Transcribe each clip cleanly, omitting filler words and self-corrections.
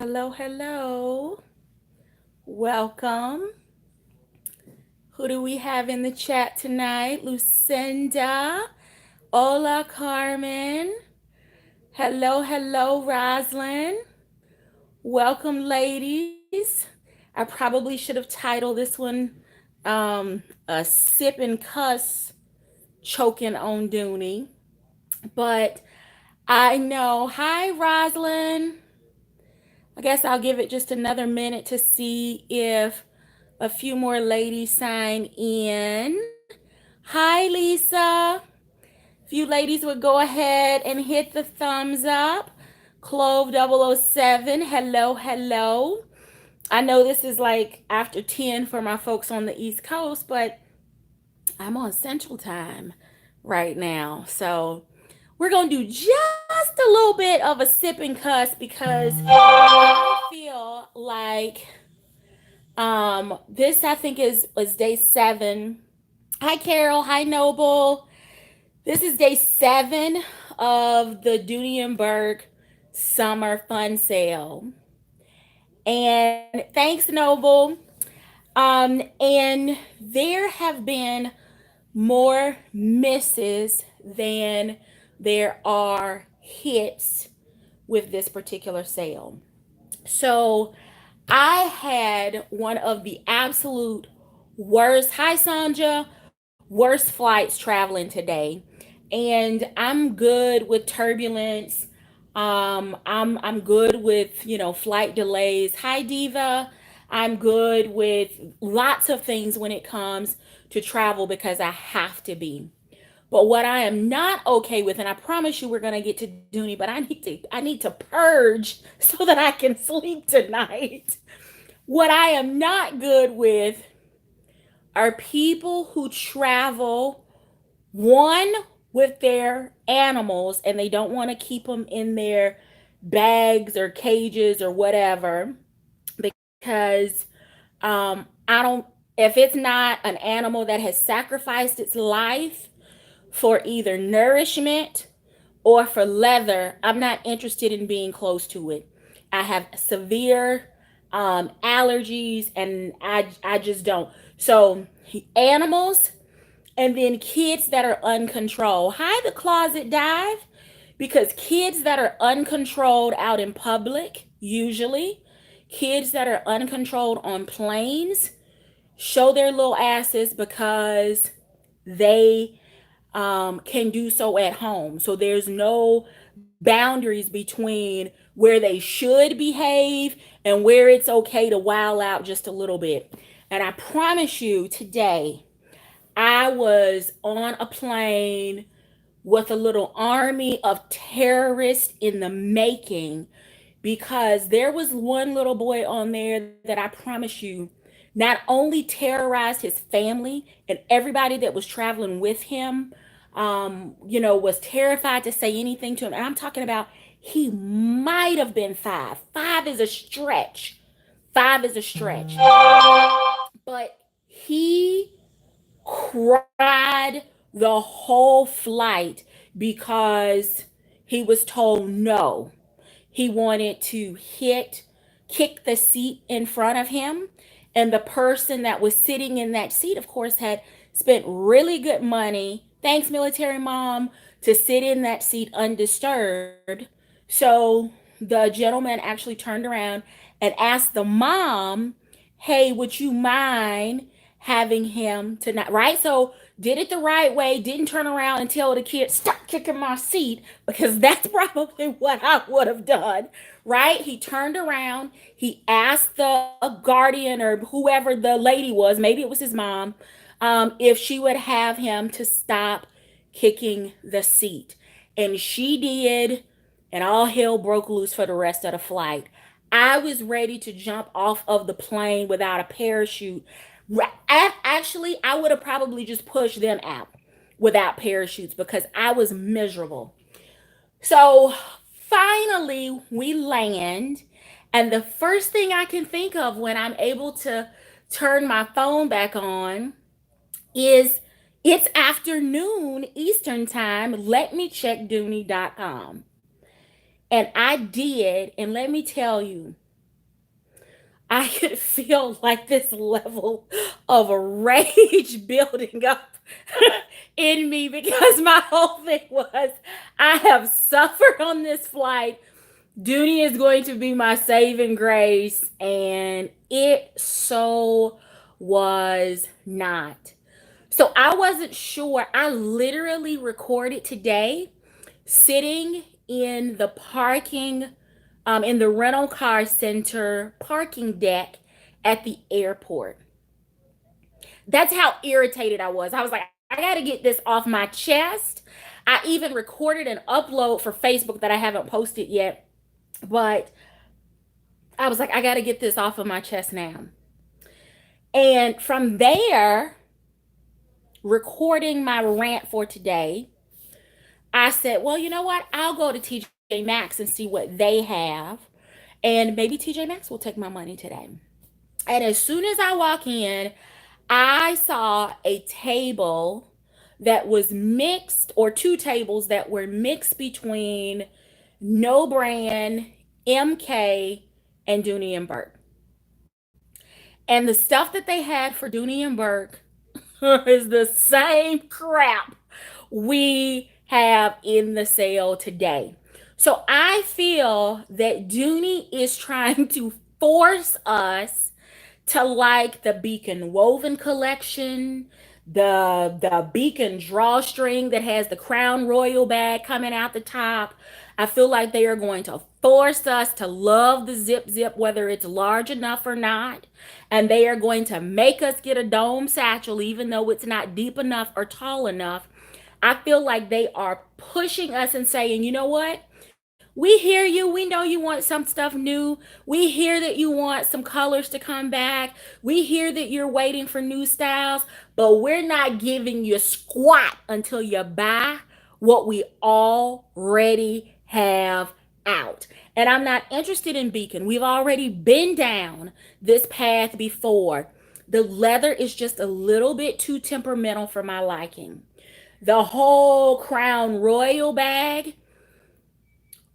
Hello, hello. Welcome. Who do we have in the chat tonight? Lucinda. Hola, Carmen. Hello, hello, Roslyn. Welcome, ladies. I probably should have titled this one a sip and cuss choking on Dooney. But I know. Hi, Roslyn. I guess I'll give it just another minute to see if a few more ladies sign in. Hi, Lisa. If you ladies would go ahead and hit the thumbs up. Clove 007, hello, hello. I know this is like after 10 for my folks on the East Coast, but I'm on Central Time right now. So we're going to do just a little bit of a sip and cuss because I feel like this I think is day 7. Hi Carol, hi Noble. This is day 7 of the Dooney Summer Fun Sale. And thanks Noble. And there have been more misses than there are hits with this particular sale. So I had one of the absolute worst, hi Sanja, worst flights traveling today. And I'm good with turbulence. I'm good with, flight delays. Hi Diva. I'm good with lots of things when it comes to travel because I have to be. But what I am not okay with, and I promise you we're gonna get to Dooney, but I need to purge so that I can sleep tonight. What I am not good with are people who travel one with their animals and they don't want to keep them in their bags or cages or whatever because I don't if it's not an animal that has sacrificed its life for either nourishment or for leather, I'm not interested in being close to it. I have severe allergies and I just don't. So animals and then kids that are uncontrolled. Hi, the closet dive. Because kids that are uncontrolled out in public, usually, kids that are uncontrolled on planes, show their little asses because they can do so at home. So there's no boundaries between where they should behave and where it's okay to wild out just a little bit. And I promise you today, I was on a plane with a little army of terrorists in the making because there was one little boy on there that I promise you not only terrorized his family and everybody that was traveling with him, was terrified to say anything to him. And I'm talking about he might have been 5. 5 is a stretch. 5 is a stretch. But he cried the whole flight because he was told no. He wanted to kick the seat in front of him. And the person that was sitting in that seat, of course, had spent really good money, thanks, military mom, to sit in that seat undisturbed. So the gentleman actually turned around and asked the mom, hey, would you mind having him tonight? Right? So did it the right way, didn't turn around and tell the kid, stop kicking my seat, because that's probably what I would have done, right? He turned around, he asked the guardian or whoever the lady was, maybe it was his mom, if she would have him to stop kicking the seat. And she did, and all hell broke loose for the rest of the flight. I was ready to jump off of the plane without a parachute. Actually, I would have probably just pushed them out without parachutes because I was miserable. So finally, we land, and the first thing I can think of when I'm able to turn my phone back on is it's afternoon Eastern time. Let me check Dooney.com. And I did, and let me tell you, I could feel like this level of rage building up in me because my whole thing was I have suffered on this flight. Dooney is going to be my saving grace, and it so was not. So I wasn't sure. I literally recorded today sitting in the in the rental car center parking deck at the airport. That's how irritated I was. I was like, I got to get this off my chest. I even recorded an upload for Facebook that I haven't posted yet, but I was like, I got to get this off of my chest now. And from there, recording my rant for today, I said, well, you know what? I'll go to TJ Maxx and see what they have. And maybe TJ Maxx will take my money today. And as soon as I walk in, I saw a table that was mixed, or two tables that were mixed between No Brand, MK, and Dooney and Burke. And the stuff that they had for Dooney and Burke is the same crap we have in the sale today. So I feel that Dooney is trying to force us to like the Beacon Woven collection, the Beacon drawstring that has the Crown Royal bag coming out the top. I feel like they are going to force us to love the zip zip, whether it's large enough or not. And they are going to make us get a dome satchel, even though it's not deep enough or tall enough. I feel like they are pushing us and saying, you know what? We hear you. We know you want some stuff new. We hear that you want some colors to come back. We hear that you're waiting for new styles, but we're not giving you squat until you buy what we already have out. And I'm not interested in Beacon. We've already been down this path before. The leather is just a little bit too temperamental for my liking. The whole Crown Royal bag,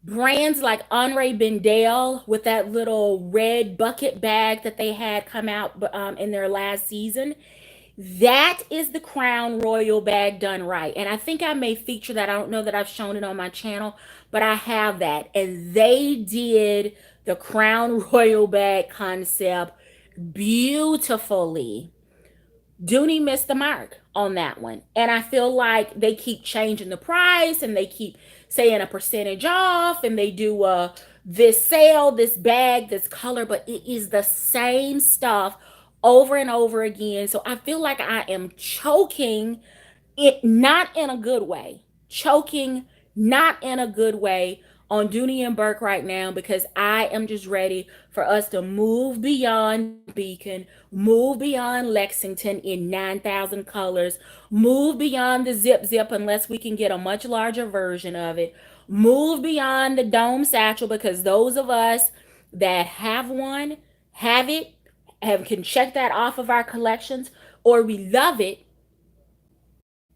brands like Henri Bendel with that little red bucket bag that they had come out in their last season, that is the Crown Royal bag done right. And I think I may feature that. I don't know that I've shown it on my channel, but I have that. And they did the Crown Royal bag concept beautifully. Dooney missed the mark on that one. And I feel like they keep changing the price, and they keep saying a percentage off, and they do this sale, this bag, this color, but it is the same stuff over and over again. So I feel like I am choking it, not in a good way. Choking, not in a good way, on Dooney and Burke right now, because I am just ready for us to move beyond Beacon, move beyond Lexington in 9,000 colors, move beyond the zip zip unless we can get a much larger version of it, move beyond the dome satchel, because those of us that have one, have it, can check that off of our collections, or we love it.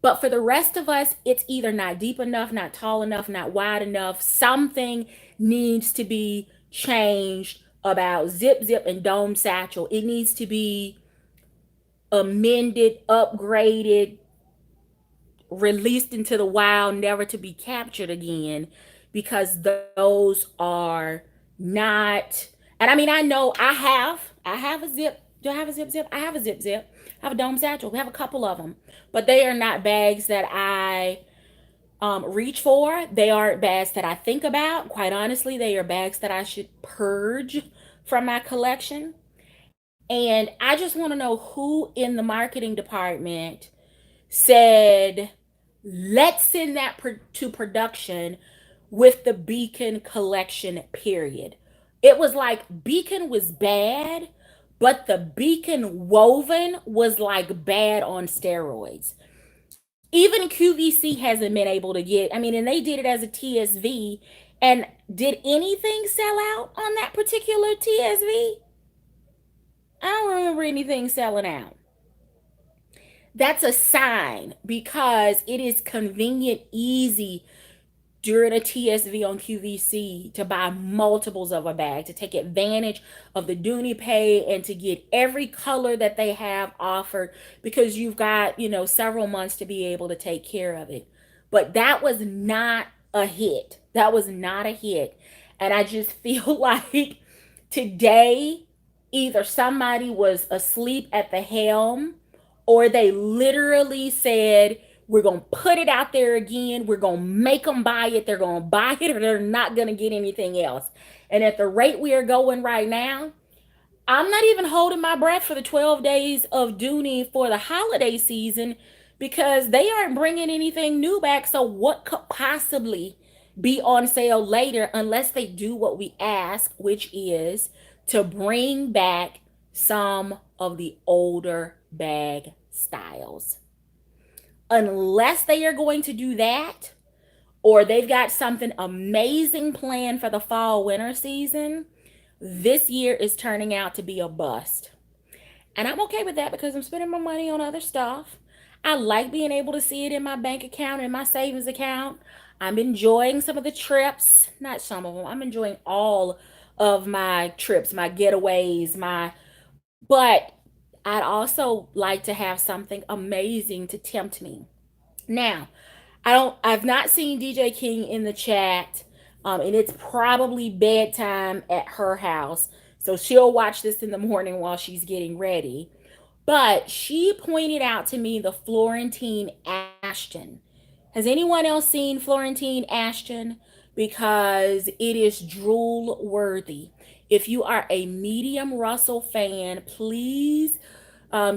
But for the rest of us, it's either not deep enough, not tall enough, not wide enough. Something needs to be changed about zip zip and dome satchel. It needs to be amended, upgraded, released into the wild, never to be captured again, because those are not. And I mean, I know I have a zip. Do I have a zip zip? I have a zip zip. I have a dome satchel. We have a couple of them, but they are not bags that I reach for. They aren't bags that I think about. Quite honestly, they are bags that I should purge from my collection. And I just want to know who in the marketing department said, let's send that to production with the Beacon collection, period. It was like Beacon was bad, but the Beacon woven was like bad on steroids. Even QVC hasn't been able to get, I mean, and they did it as a TSV. And did anything sell out on that particular TSV? I don't remember anything selling out. That's a sign, because it is convenient, easy during a TSV on QVC to buy multiples of a bag, to take advantage of the Dooney pay and to get every color that they have offered, because you've got, several months to be able to take care of it. But that was not a hit. That was not a hit. And I just feel like today either somebody was asleep at the helm, or they literally said, we're going to put it out there again. We're going to make them buy it. They're going to buy it, or they're not going to get anything else. And at the rate we are going right now, I'm not even holding my breath for the 12 days of Dooney for the holiday season, because they aren't bringing anything new back. So what could possibly be on sale later unless they do what we ask, which is to bring back some of the older bag styles? Unless they are going to do that, or they've got something amazing planned for the fall winter season, this year is turning out to be a bust. And I'm okay with that because I'm spending my money on other stuff. I like being able to see it in my bank account and my savings account. I'm enjoying some of the trips, not some of them. I'm enjoying all of my trips, my getaways, but I'd also like to have something amazing to tempt me. Now, I've not seen DJ King in the chat. And it's probably bedtime at her house. So she'll watch this in the morning while she's getting ready. But she pointed out to me the Florentine Ashton. Has anyone else seen Florentine Ashton? Because it is drool worthy. If you are a medium Russell fan, please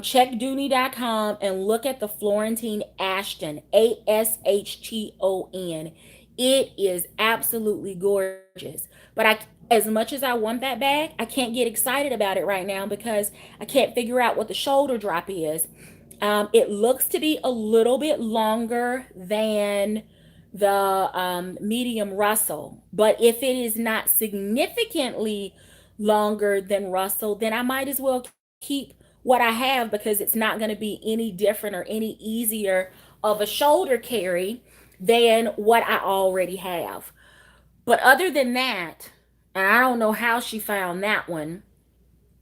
check Dooney.com and look at the Florentine Ashton, Ashton. It is absolutely gorgeous. But as much as I want that bag, I can't get excited about it right now because I can't figure out what the shoulder drop is. It looks to be a little bit longer than the medium Russell, but if it is not significantly longer than Russell, then I might as well keep what I have, because it's not going to be any different or any easier of a shoulder carry than what I already have. But other than that, and I don't know how she found that one,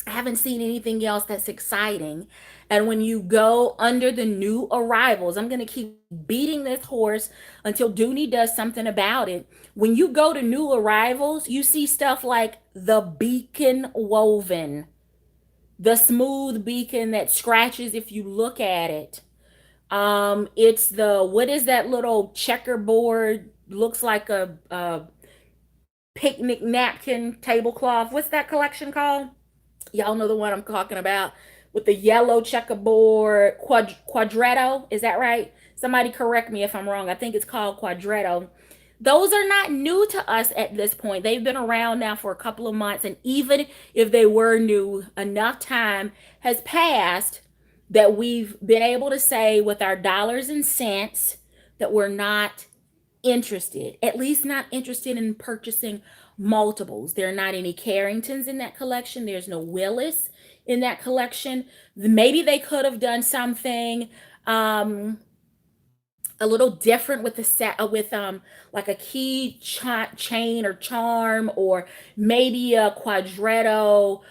I haven't seen anything else that's exciting. And when you go under the new arrivals, I'm going to keep beating this horse until Dooney does something about it. When you go to new arrivals, you see stuff like the beacon woven, the smooth beacon that scratches if you look at it. It's the, what is that little checkerboard? Looks like a picnic napkin tablecloth. What's that collection called? Y'all know the one I'm talking about, with the yellow checkerboard quadretto. Is that right? Somebody correct me if I'm wrong. I think it's called quadretto. Those are not new to us at this point. They've been around now for a couple of months. And even if they were new, enough time has passed that we've been able to say with our dollars and cents that we're not interested, at least not interested in purchasing multiples. There are not any Carringtons in that collection. There's no Willis in that collection. Maybe they could have done something a little different with the set, with like a key chain or charm, or maybe a quadretto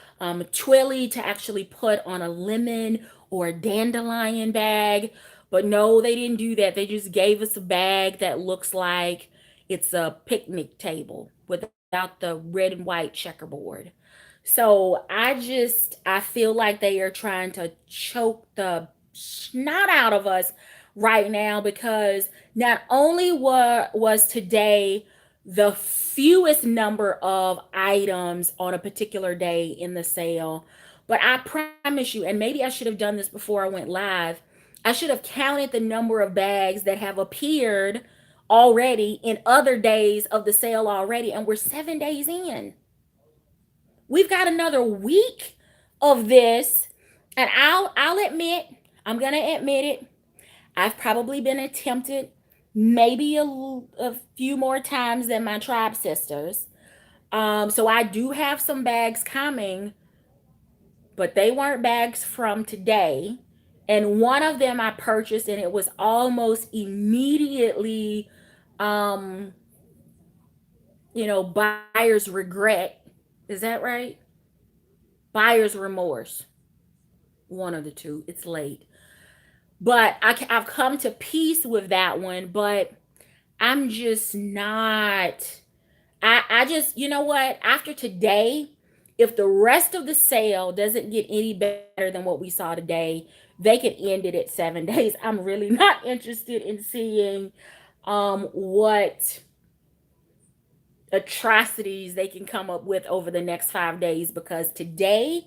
twilly to actually put on a lemon or a dandelion bag. But no, they didn't do that. They just gave us a bag that looks like it's a picnic table without the red and white checkerboard. So I feel like they are trying to choke the snot out of us right now, because not only was today the fewest number of items on a particular day in the sale, but I promise you, and maybe I should have done this before I went live, I should have counted the number of bags that have appeared already in other days of the sale already, and we're 7 days in. We've got another week of this, and I'll admit, I'm gonna admit it, I've probably been attempted maybe a few more times than my tribe sisters. So I do have some bags coming, but they weren't bags from today. And one of them I purchased, and it was almost immediately buyer's regret. Is that right? Buyer's remorse. One of the two. It's late. But I've come to peace with that one. But I'm just not. I just, you know what? After today, if the rest of the sale doesn't get any better than what we saw today, they could end it at 7 days. I'm really not interested in seeing what atrocities they can come up with over the next 5 days, because today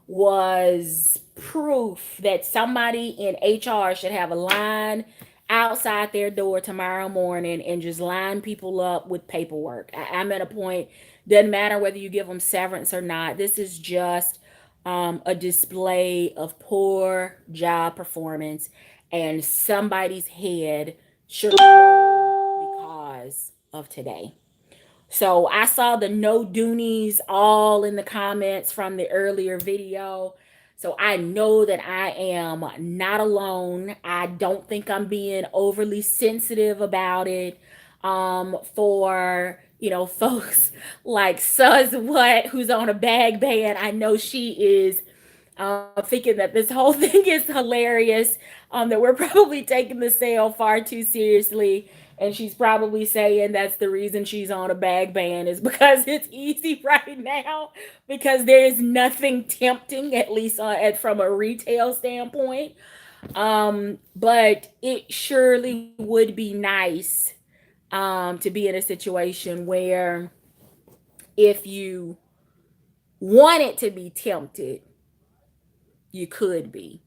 was proof that somebody in HR should have a line outside their door tomorrow morning and just line people up with paperwork. I'm at a point, doesn't matter whether you give them severance or not. This is just a display of poor job performance, and somebody's head should roll because of today. So I saw the no Doonies all in the comments from the earlier video. So I know that I am not alone. I don't think I'm being overly sensitive about it. For folks like Sus what who's on a bag ban. I know she is thinking that this whole thing is hilarious, that we're probably taking the sale far too seriously. And she's probably saying that's the reason she's on a bag ban, is because it's easy right now, because there is nothing tempting, at least from a retail standpoint. But it surely would be nice to be in a situation where if you wanted to be tempted, you could be.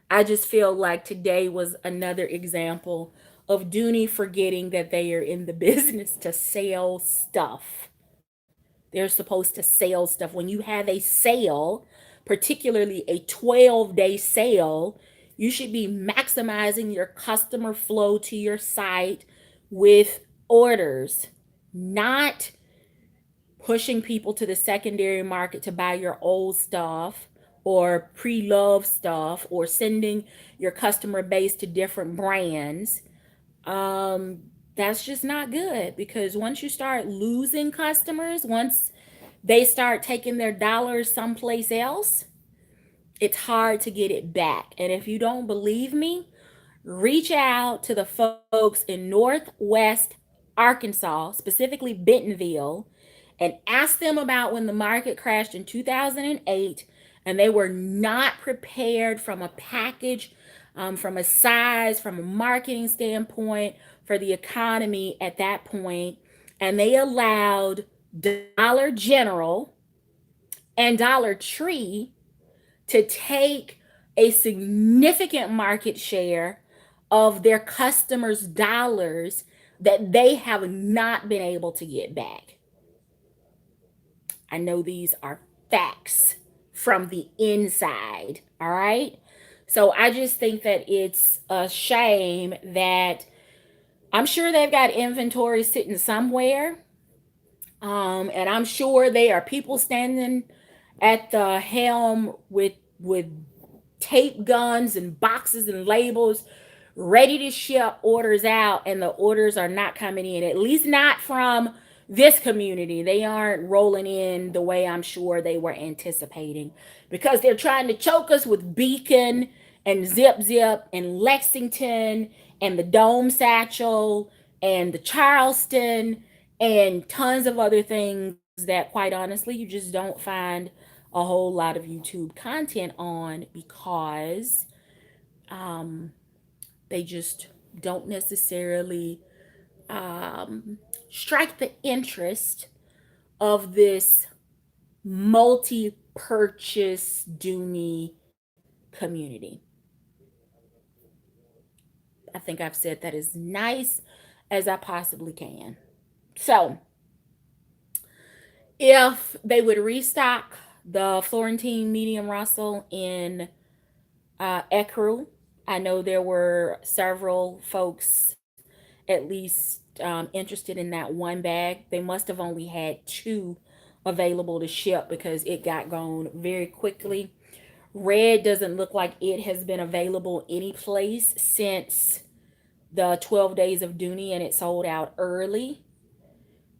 I just feel like today was another example of Dooney forgetting that they are in the business to sell stuff. They're supposed to sell stuff. When you have a sale, particularly a 12-day sale, you should be maximizing your customer flow to your site with orders, not pushing people to the secondary market to buy your old stuff or pre-loved stuff, or sending your customer base to different brands. That's just not good, because once you start losing customers, once they start taking their dollars someplace else, it's hard to get it back. And if you don't believe me, reach out to the folks in Northwest Arkansas, specifically Bentonville, and ask them about when the market crashed in 2008 and they were not prepared from a package, from a size, from a marketing standpoint for the economy at that point. And they allowed Dollar General and Dollar Tree to take a significant market share of their customers' dollars that they have not been able to get back. I know these are facts from the inside, all right? So I just think that it's a shame that I'm sure they've got inventory sitting somewhere. And I'm sure there are people standing at the helm with tape guns and boxes and labels ready to ship orders out, and the orders are not coming in, at least not from this community. They aren't rolling in the way I'm sure they were anticipating, because they're trying to choke us with Beacon and Zip Zip and Lexington and the Dome Satchel and the Charleston and tons of other things that, quite honestly, you just don't find a whole lot of YouTube content on, because they just don't necessarily strike the interest of this multi-purchase Dooney community. I think I've said that as nice as I possibly can. So, if they would restock the Florentine medium Russell in Ecru, I know there were several folks at least interested in that one bag. They must have only had two available to ship, because it got gone very quickly. Red doesn't look like it has been available any place since the 12 days of Dooney, and it sold out early.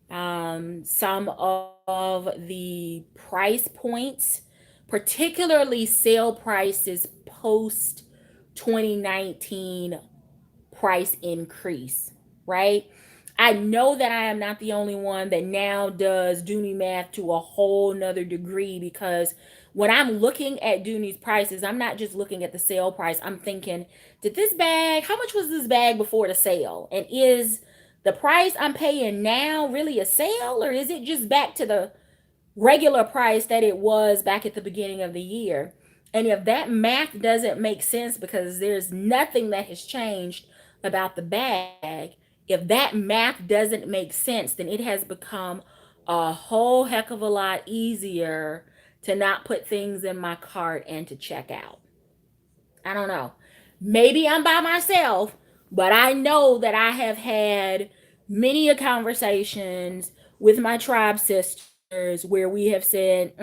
Some of the price points, particularly sale prices post 2019 price increase, right? I know that I am not the only one that now does Dooney math to a whole nother degree, because when I'm looking at Dooney's prices, I'm not just looking at the sale price. I'm thinking, did this bag, how much was this bag before the sale? And is the price I'm paying now really a sale, or is it just back to the regular price that it was back at the beginning of the year? And if that math doesn't make sense because there's nothing that has changed about the bag, if that math doesn't make sense, then it has become a whole heck of a lot easier to not put things in my cart and to check out. I don't know. Maybe I'm by myself, but I know that I have had many a conversations with my tribe sisters where we have said,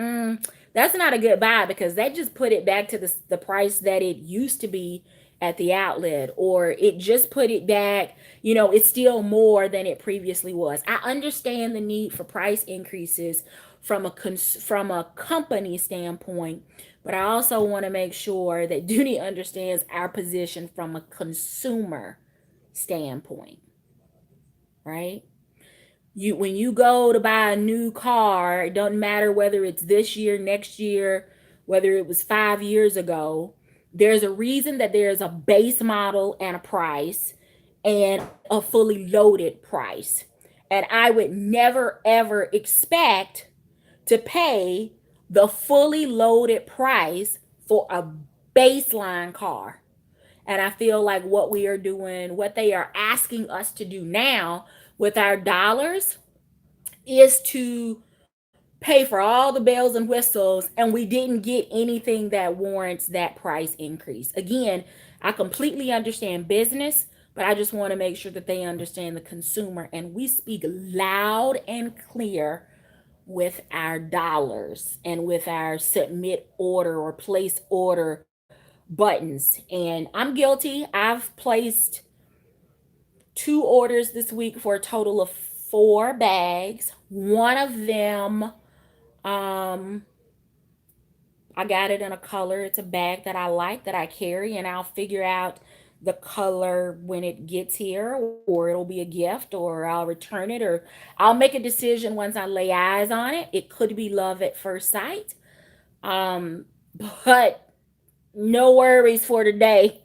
that's not a good buy, because they just put it back to the price that it used to be at the outlet, or it just put it back, it's still more than it previously was. I understand the need for price increases from a company standpoint, but I also want to make sure that Dooney understands our position from a consumer standpoint, right? When you go to buy a new car, it doesn't matter whether it's this year, next year, whether it was 5 years ago. There's a reason that there's a base model and a price, and a fully loaded price. And I would never ever expect to pay the fully loaded price for a baseline car. And I feel like what we are doing, what they are asking us to do now with our dollars, is to pay for all the bells and whistles, and we didn't get anything that warrants that price increase. Again, I completely understand business, but I just want to make sure that they understand the consumer, and we speak loud and clear with our dollars and with our submit order or place order buttons. And I'm guilty. I've placed 2 orders this week for a total of 4 bags. One of them, um, I got it in a color. It's a bag that I like, that I carry, and I'll figure out the color when it gets here, or it'll be a gift, or I'll return it, or I'll make a decision once I lay eyes on it. It could be love at first sight. Um, but no worries for today.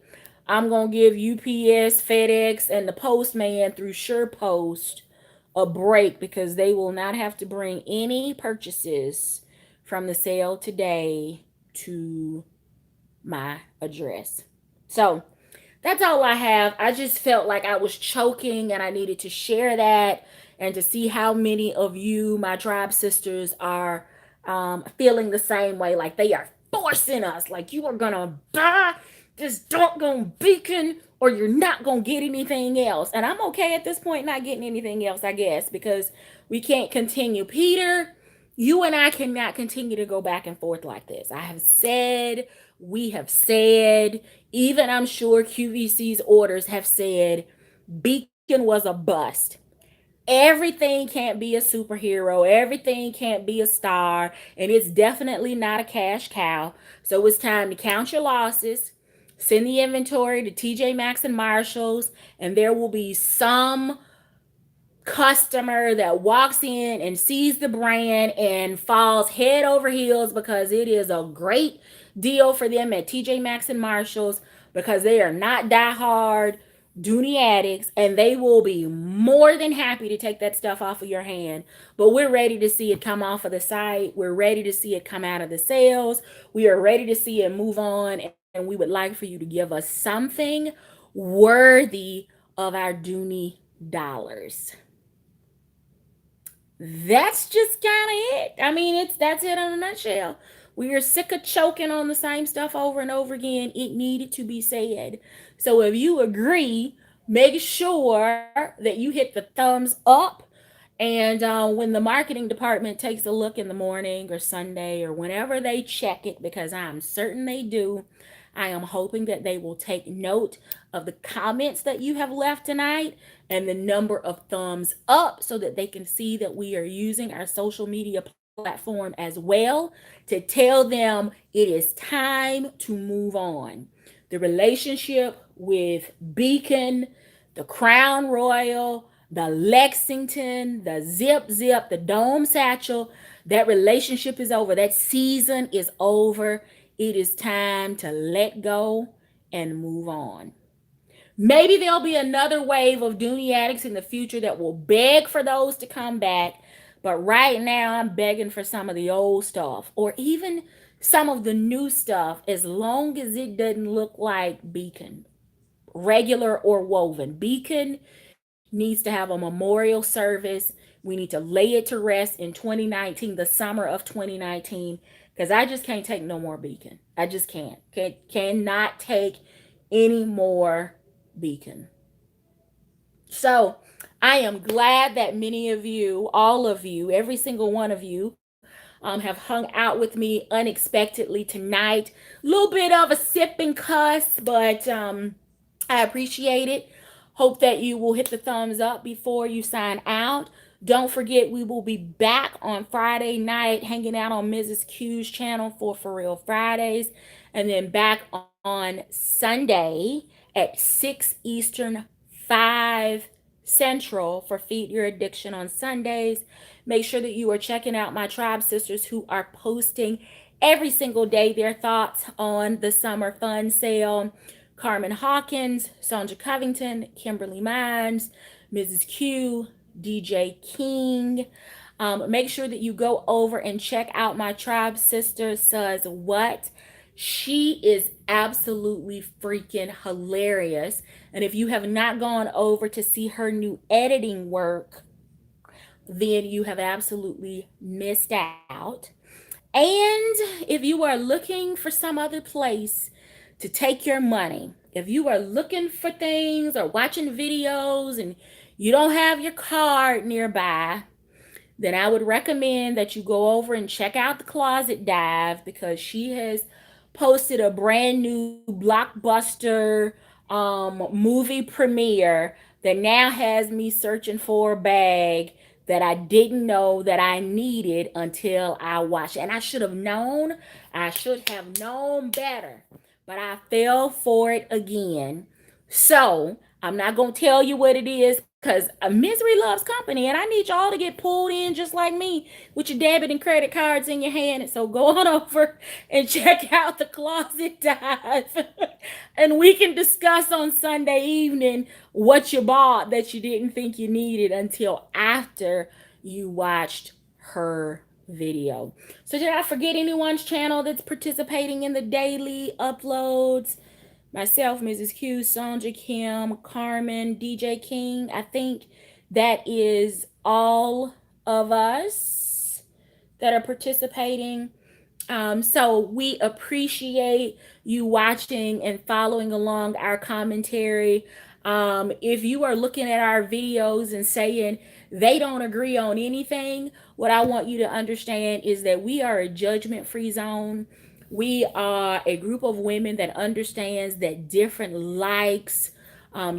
I'm going to give UPS, FedEx, and the postman through SurePost a break, because they will not have to bring any purchases from the sale today to my address. So that's all I have. I just felt like I was choking and I needed to share that, and to see how many of you, my tribe sisters, are feeling the same way. Like they are forcing us, like, you are gonna buy this doggone beacon or you're not gonna get anything else. And I'm okay at this point not getting anything else, I guess, because we can't continue. Peter, you and I cannot continue to go back and forth like this. I have said, we have said, even I'm sure QVC's orders have said, Beacon was a bust. Everything can't be a superhero. Everything can't be a star. And it's definitely not a cash cow. So it's time to count your losses, send the inventory to TJ Maxx and Marshalls, and there will be some customer that walks in and sees the brand and falls head over heels, because it is a great deal for them at TJ Maxx and Marshalls, because they are not diehard Dooney addicts, and they will be more than happy to take that stuff off of your hand. But we're ready to see it come off of the site. We're ready to see it come out of the sales. We are ready to see it move on, and we would like for you to give us something worthy of our Dooney dollars. That's just kind of it. I mean, that's it in a nutshell. We are sick of choking on the same stuff over and over again. It needed to be said. So if you agree, make sure that you hit the thumbs up. And when the marketing department takes a look in the morning or Sunday or whenever they check it, because I'm certain they do, I am hoping that they will take note of the comments that you have left tonight and the number of thumbs up so that they can see that we are using our social media platform as well to tell them it is time to move on. The relationship with Beacon, the Crown Royal, the Lexington, the Zip Zip, the Dome Satchel, that relationship is over. That season is over. It is time to let go and move on. Maybe there'll be another wave of Dooney addicts in the future that will beg for those to come back. But right now, I'm begging for some of the old stuff or even some of the new stuff, as long as it doesn't look like Beacon, regular or woven. Beacon needs to have a memorial service. We need to lay it to rest in 2019, the summer of 2019, because I just can't take no more Beacon. I just cannot take any more Beacon. So I am glad that many of you, all of you, every single one of you, have hung out with me unexpectedly tonight. A little bit of a sip and cuss, but I appreciate it. Hope that you will hit the thumbs up before you sign out. Don't forget, we will be back on Friday night hanging out on Mrs. Q's channel for Real Fridays, and then back on Sunday at 6 Eastern, 5 Central for Feed Your Addiction on Sundays. Make sure that you are checking out my tribe sisters who are posting every single day their thoughts on the summer fun sale. Carmen Hawkins, Sandra Covington, Kimberly Mines, Mrs. Q, DJ King. Make sure that you go over and check out my tribe sister says what. She is absolutely freaking hilarious. And if you have not gone over to see her new editing work, then you have absolutely missed out. And if you are looking for some other place to take your money, if you are looking for things or watching videos and you don't have your card nearby, then I would recommend that you go over and check out the Closet Dive, because she has posted a brand new blockbuster movie premiere that now has me searching for a bag that I didn't know that I needed until I watched it. And I should have known. I should have known better. But I fell for it again. So I'm not going to tell you what it is, because misery loves company. And I need y'all to get pulled in just like me with your debit and credit cards in your hand. And so go on over and check out the Closet Dive. And we can discuss on Sunday evening what you bought that you didn't think you needed until after you watched her video. So did I forget anyone's channel that's participating in the daily uploads? Myself, Mrs. Q, Sandra, Kim, Carmen, DJ King. I think that is all of us that are participating. So we appreciate you watching and following along our commentary. If you are looking at our videos and saying they don't agree on anything, what I want you to understand is that we are a judgment-free zone. We are a group of women that understands that different likes,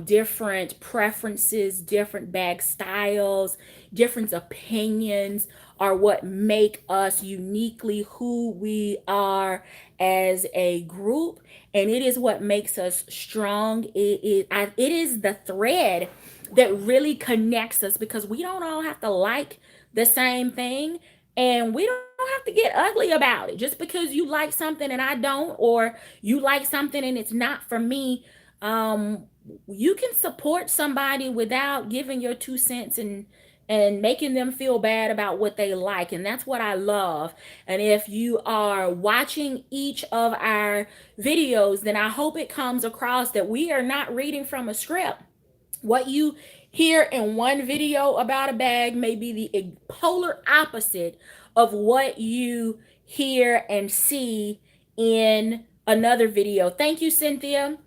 different preferences, different bag styles, different opinions are what make us uniquely who we are as a group, and it is what makes us strong. It is the thread that really connects us, because we don't all have to like the same thing, and we don't have to get ugly about it just because you like something and I don't, or you like something and it's not for me. You can support somebody without giving your 2 cents and making them feel bad about what they like. And that's what I love. And if you are watching each of our videos, then I hope it comes across that we are not reading from a script. What you hear in one video about a bag may be the polar opposite of what you hear and see in another video. Thank you, Cynthia.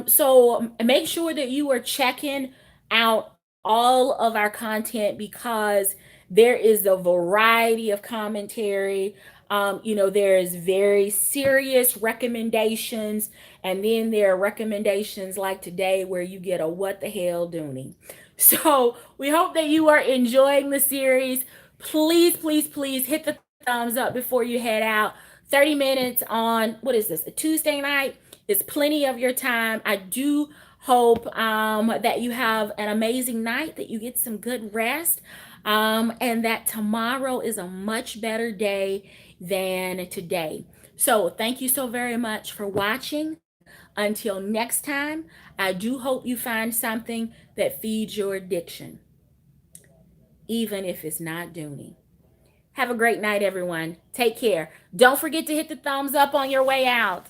So make sure that you are checking out all of our content, because there is a variety of commentary. There's very serious recommendations, and then there are recommendations like today where you get a what the hell Dooney. So we hope that you are enjoying the series. Please, please, please hit the thumbs up before you head out. 30 minutes on, what is this, a Tuesday night is plenty of your time. I do hope that you have an amazing night, that you get some good rest, and that tomorrow is a much better day than today. So thank you so very much for watching. Until next time, I do hope you find something that feeds your addiction, even if it's not Dooney. Have a great night, everyone. Take care. Don't forget to hit the thumbs up on your way out.